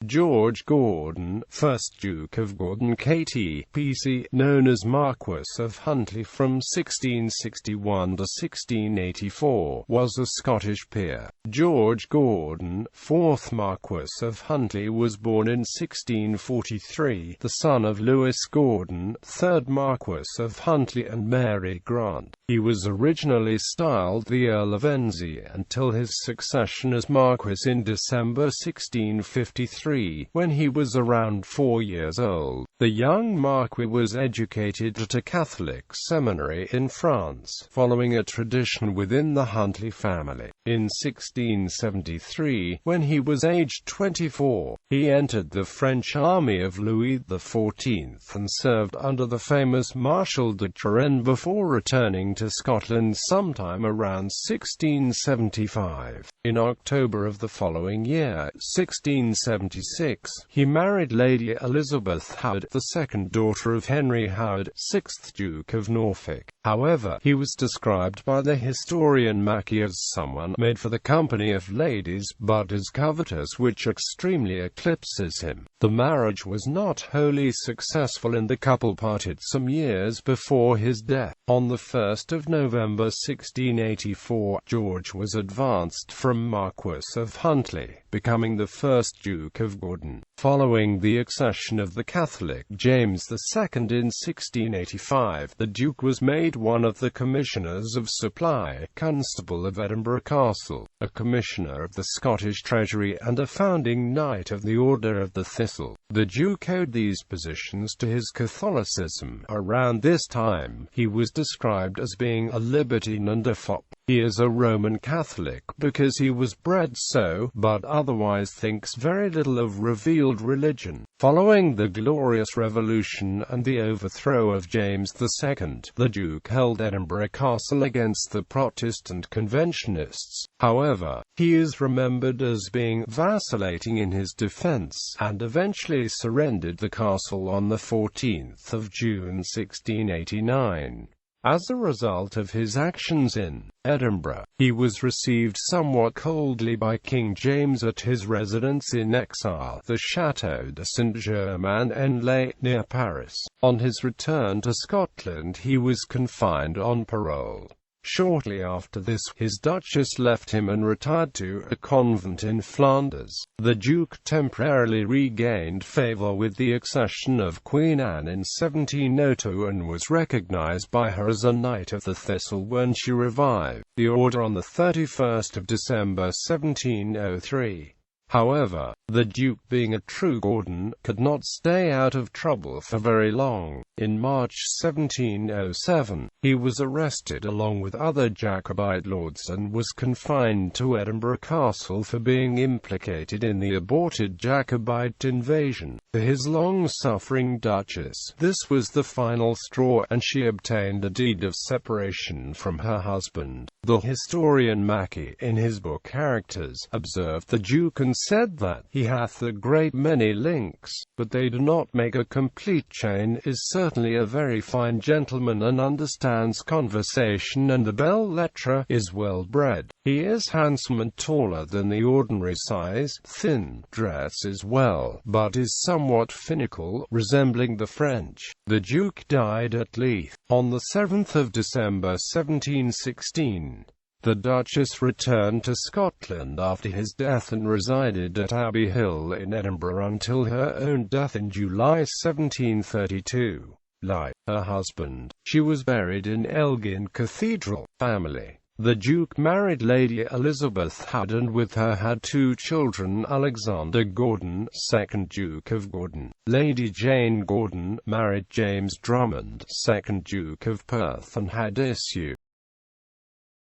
George Gordon, 1st Duke of Gordon KT, PC, known as Marquess of Huntly from 1661 to 1684, was a Scottish peer. George Gordon, 4th Marquess of Huntly, was born in 1643, the son of Lewis Gordon, 3rd Marquess of Huntly and Mary Grant. He was originally styled the Earl of Enzie until his succession as Marquess in December 1653, when he was around 4 years old. The young Marquis was educated at a Catholic seminary in France, following a tradition within the Huntly family. In 1673, when he was aged 24, he entered the French army of Louis XIV and served under the famous Marshal de Turenne before returning to Scotland sometime around 1675. In October of the following year, 1676, he married Lady Elizabeth Howard, the second daughter of Henry Howard, 6th Duke of Norfolk. However, he was described by the historian Mackey as someone made for the company of ladies, but as covetous, which extremely eclipses him. The marriage was not wholly successful and the couple parted some years before his death. On the 1st of November 1684, George was advanced from Marquess of Huntly, becoming the 1st Duke of Gordon. Following the accession of the Catholic James II in 1685, the Duke was made one of the Commissioners of Supply, Constable of Edinburgh Castle, a Commissioner of the Scottish Treasury and a founding Knight of the Order of the Thistle. The Duke owed these positions to his Catholicism. Around this time, he was described as being a libertine and a fop. He is a Roman Catholic because he was bred so, but otherwise thinks very little of revealed religion. Following the Glorious Revolution and the overthrow of James II, the Duke held Edinburgh Castle against the Protestant Conventionists. However, he is remembered as being vacillating in his defence, and eventually surrendered the castle on the 14th of June 1689. As a result of his actions in Edinburgh, he was received somewhat coldly by King James at his residence in exile, the Château de Saint-Germain-en-Laye, near Paris. On his return to Scotland, he was confined on parole. Shortly after this, his Duchess left him and retired to a convent in Flanders. The Duke temporarily regained favour with the accession of Queen Anne in 1702 and was recognised by her as a Knight of the Thistle when she revived the order on the 31st of December 1703. However, the Duke, being a true Gordon, could not stay out of trouble for very long. In March 1707, he was arrested along with other Jacobite lords and was confined to Edinburgh Castle for being implicated in the aborted Jacobite invasion. To his long-suffering Duchess, this was the final straw, and she obtained a deed of separation from her husband. The historian Mackey, in his book Characters, observed the Duke and said that he hath a great many links, but they do not make a complete chain, is certainly a very fine gentleman and understands conversation and the belles lettres, is well bred. He is handsome and taller than the ordinary size, thin, dresses well, but is somewhat finical, resembling the French. The Duke died at Leith on the 7th of December 1716. The Duchess returned to Scotland after his death and resided at Abbey Hill in Edinburgh until her own death in July 1732. Like her husband, she was buried in Elgin Cathedral. Family. The Duke married Lady Elizabeth Howard and with her had 2 children: Alexander Gordon, 2nd Duke of Gordon. Lady Jane Gordon married James Drummond, 2nd Duke of Perth, and had issue.